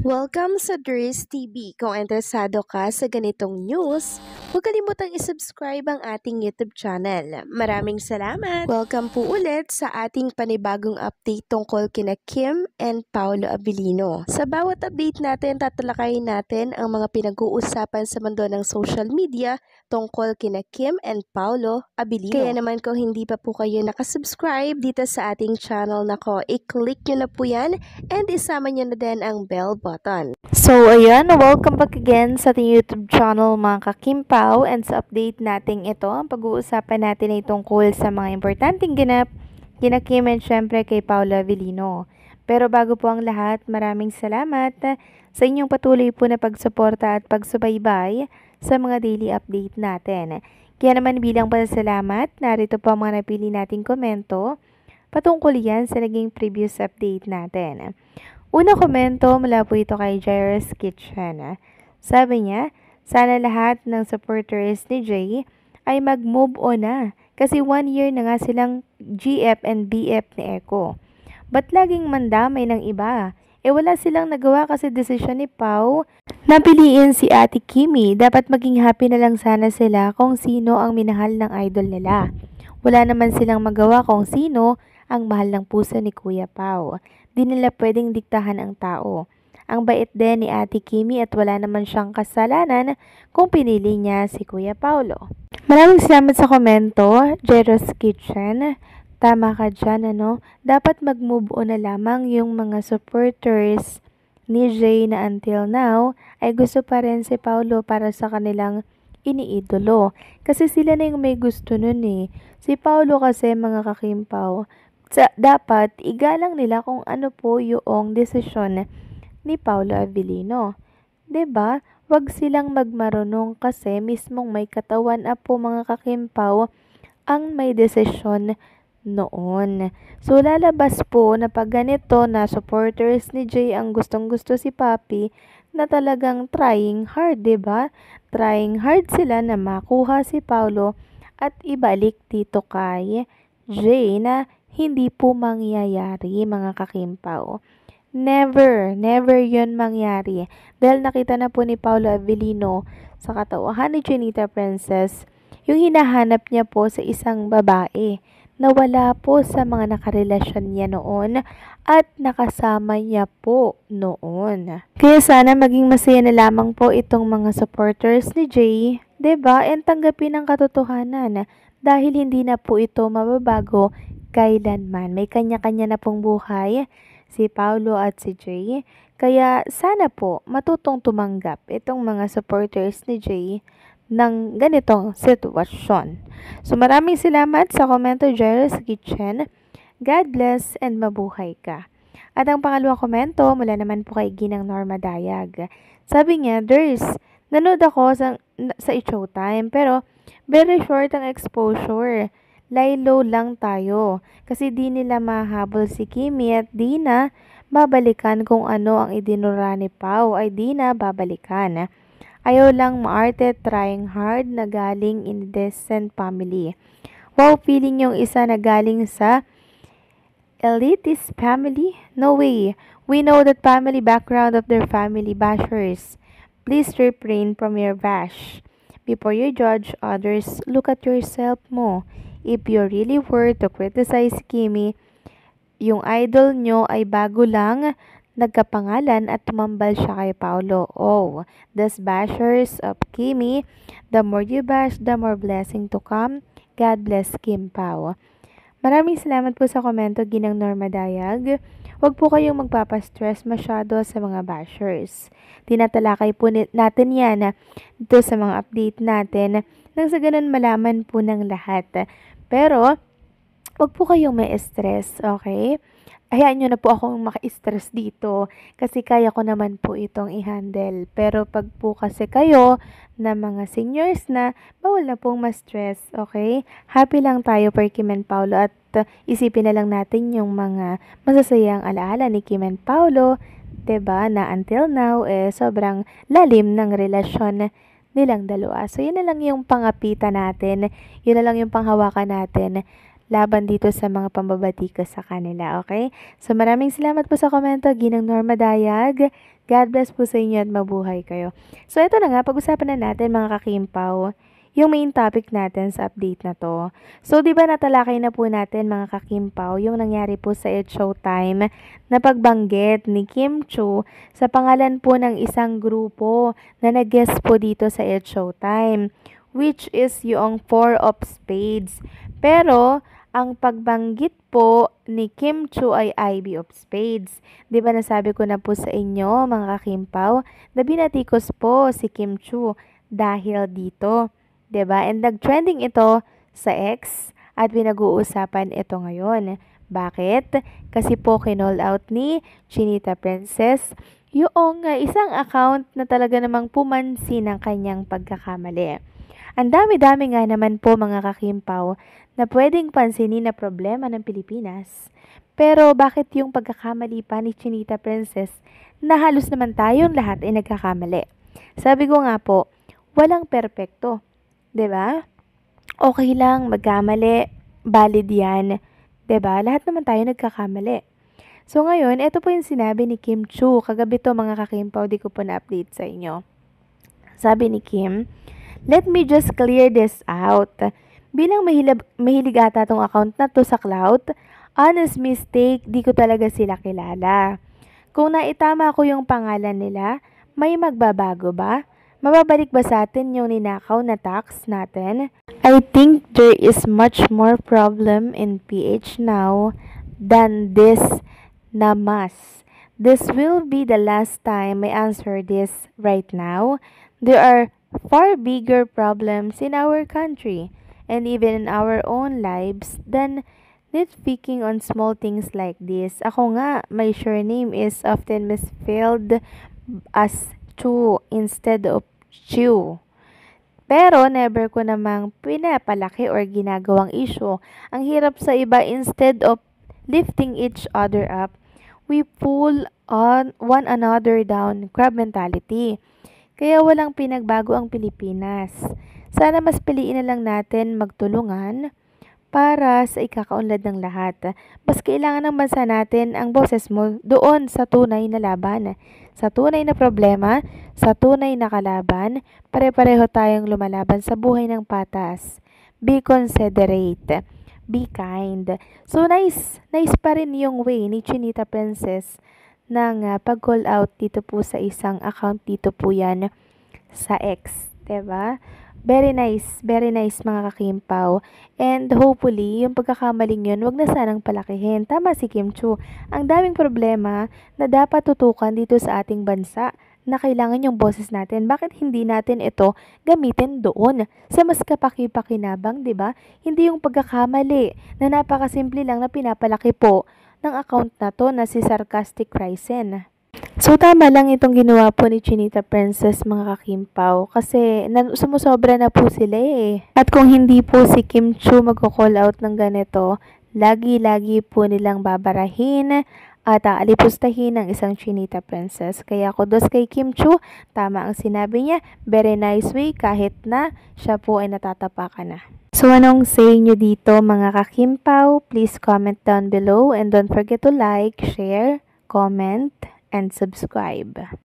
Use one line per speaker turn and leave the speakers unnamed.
Welcome sa Dries TV. Kung interesado ka sa ganitong news, huwag kalimutang isubscribe ang ating YouTube channel. Maraming salamat! Welcome po ulit sa ating panibagong update tungkol kina Kim and Paolo Abilino. Sa bawat update natin, tatalakayin natin ang mga pinag-uusapan sa mundo ng social media tungkol kina Kim and Paolo Abilino. Kaya naman kung hindi pa po kayo nakasubscribe dito sa ating channel nako, i-click nyo na po yan and isama nyo na din ang bell button.
So, ayan, welcome back again sa ating YouTube channel mga kakimpaw, and sa update natin ito, ang pag-uusapan natin ay tungkol sa mga importanteng ganap kina Kim and syempre kay Paolo Abilino. Pero bago po ang lahat, maraming salamat sa inyong patuloy po na pagsuporta at pagsubaybay sa mga daily update natin. Kaya naman bilang pasasalamat, narito po ang mga napili nating komento patungkol yan sa naging previous update natin. Una komento mula po ito kay Jairus Kitchen. Sabi niya, sana lahat ng supporters ni Jay ay mag-move on na kasi 1 year na nga silang GF and BF ni Echo. Ba't laging mandamay ng iba? Wala silang nagawa kasi desisyon ni Pau na piliin si Ate Kimi. Dapat maging happy na lang sana sila kung sino ang minahal ng idol nila. Wala naman silang magawa kung sino ang mahal ng puso ni Kuya Pau. Di nila pwedeng diktahan ang tao. Ang bait din ni Ate Kimi at wala naman siyang kasalanan kung pinili niya si Kuya Paulo. Maraming salamat sa komento, Jeros Kitchen. Tama ka dyan, ano? Dapat mag-move on na lamang yung mga supporters ni Jay na until now ay gusto pa rin si Paulo para sa kanilang iniidolo. Kasi sila na yung may gusto nun eh. Si Paulo kasi mga kakimpaw, dapat igalang nila kung ano po yung desisyon ni Paolo Abilino. 'Di ba? Wag silang magmarunong kasi mismong may katawan po mga kakimpaw ang may desisyon noon. So lalabas po na pag ganito na supporters ni Jay ang gustong-gusto si Papi na talagang trying hard, 'di ba? Trying hard sila na makuha si Paolo at ibalik dito kay Jay na hindi po mangyayari mga kakimpaw. Never, never yun mangyari. Dahil nakita na po ni Paolo Abilino sa katawahan ni Chinita Princess, yung hinahanap niya po sa isang babae na wala po sa mga nakarelasyon niya noon at nakasama niya po noon. Kaya sana maging masaya na lamang po itong mga supporters ni Jay, 'di ba? And tanggapin ang katotohanan dahil hindi na po ito mababago kailanman. May kanya-kanya na pong buhay si Paulo at si Jay. Kaya sana po matutong tumanggap itong mga supporters ni Jay ng ganitong sitwasyon. So maraming salamat sa komento, Jairus Kitchen. God bless and mabuhay ka. At ang pangalawang komento mula naman po kay Ginang Norma Dayag. Sabi niya, Ders, nanood ako sa Showtime pero very short ang exposure. Lie low lang tayo kasi di nila mahabol si Kimi at di na babalikan kung ano ang idinura ni Pau ay di na babalikan. Ayaw lang maarte, trying hard na galing in decent family. Wow, feeling yung isa na galing sa elitist family? No way. We know that family background of their family bashers. Please refrain from your bash. Before you judge others, look at yourself mo. If you really were to criticize Kimi, yung idol nyo ay bago lang nagkapangalan at tumambal siya kay Paulo. Oh, thus bashers of Kimi, the more you bash, the more blessing to come. God bless Kim Pao. Maraming salamat po sa komento, Ginang Norma Dayag. Huwag po kayong magpapastress masyado sa mga bashers. Tinatalakay po natin yan dito sa mga update natin nang sa ganun malaman po ng lahat. Pero, huwag po kayong may stress, okay? Hayaan nyo na po akong maka-stress dito kasi kaya ko naman po itong i-handle. Pero pag po kasi kayo na mga seniors na, bawal na pong ma-stress, okay? Happy lang tayo per Kim and Paulo at isipin na lang natin yung mga masasayang alaala ni Kim and Paulo, 'di ba? Na until now, sobrang lalim ng relasyon nilang dalawa. So, yun na lang yung pangapitan natin. Yun na lang yung panghawakan natin laban dito sa mga pambabatikos sa kanila, okay? So maraming salamat po sa komento, Ginang Norma Dayag. God bless po sa inyo at mabuhay kayo. So ito na nga, pag-usapan na natin mga kakimpaw, yung main topic natin sa update na to. So, di ba natalakay na po natin mga kakimpaw yung nangyari po sa It's Showtime na pagbanggit ni Kim Chiu sa pangalan po ng isang grupo na nag-guest po dito sa It's Showtime, which is yung Four of Spades. Pero, ang pagbanggit po ni Kim Chiu ay Ivy of Spades. Di ba nasabi ko na po sa inyo mga kakimpaw na binatikos po si Kim Chiu dahil dito. Diba? And nag-trending ito sa X at pinag-uusapan ito ngayon. Bakit? Kasi po kinall out ni Chinita Princess yung isang account na talaga namang pumansin ng kanyang pagkakamali. Ang dami-dami nga naman po mga kakimpaw na pwedeng pansinin na problema ng Pilipinas. Pero bakit yung pagkakamali pa ni Chinita Princess na halos naman tayong lahat ay nagkakamali? Sabi ko nga po, walang perpekto. 'Di ba? Okay lang magkamali, valid 'yan. 'Di ba? Lahat naman tayo nagkakamali. So ngayon, ito po yung sinabi ni Kim Chiu. Kagabi to mga kakimpaw, di ko po na-update sa inyo. Sabi ni Kim, "Let me just clear this out. Bilang mahilig ata tong account na to sa clout, honest mistake, di ko talaga sila kilala. Kung naitama ko yung pangalan nila, may magbabago ba? Mababalik ba sa atin yung ninakaw na tax natin? I think there is much more problem in PH now than this na mas. This will be the last time I answer this right now. There are far bigger problems in our country and even in our own lives than nitpicking on small things like this. Ako nga, my surname is often misspelled as Chu instead of Chew. Pero never ko namang pinapalaki or ginagawang issue. Ang hirap sa iba, instead of lifting each other up, we pull on one another down, crab mentality. Kaya walang pinagbago ang Pilipinas. Sana mas piliin na lang natin magtulungan para sa ikakaunlad ng lahat. Mas kailangan ng bansa natin ang boses mo doon sa tunay na laban. Sa tunay na problema, sa tunay na kalaban, pare-pareho tayong lumalaban sa buhay ng patas. Be considerate. Be kind. So nice pa rin yung way ni Chinita Princess ng pag-call out dito po sa isang account dito po yan sa X. Diba? Very nice mga kakimpaw. And hopefully, yung pagkakamaling yun, wag na sanang palakihin. Tama si Kim Chiu. Ang daming problema na dapat tutukan dito sa ating bansa na kailangan yung boses natin. Bakit hindi natin ito gamitin doon sa mas kapaki-pakinabang, di ba? Hindi yung pagkakamali na napakasimple lang na pinapalaki po ng account na to na si Sarcastic Ryzen. So, tama lang itong ginawa po ni Chinita Princess mga kakimpaw kasi sumusobra na po sila eh. At kung hindi po si Kim Chiu mag-call out ng ganito, lagi-lagi po nilang babarahin at alipustahin ng isang Chinita Princess. Kaya kudos kay Kim Chiu, tama ang sinabi niya, very nice way kahit na siya po ay natatapakan na. So, anong say nyo dito mga kakimpaw? Please comment down below and don't forget to like, share, comment, and subscribe.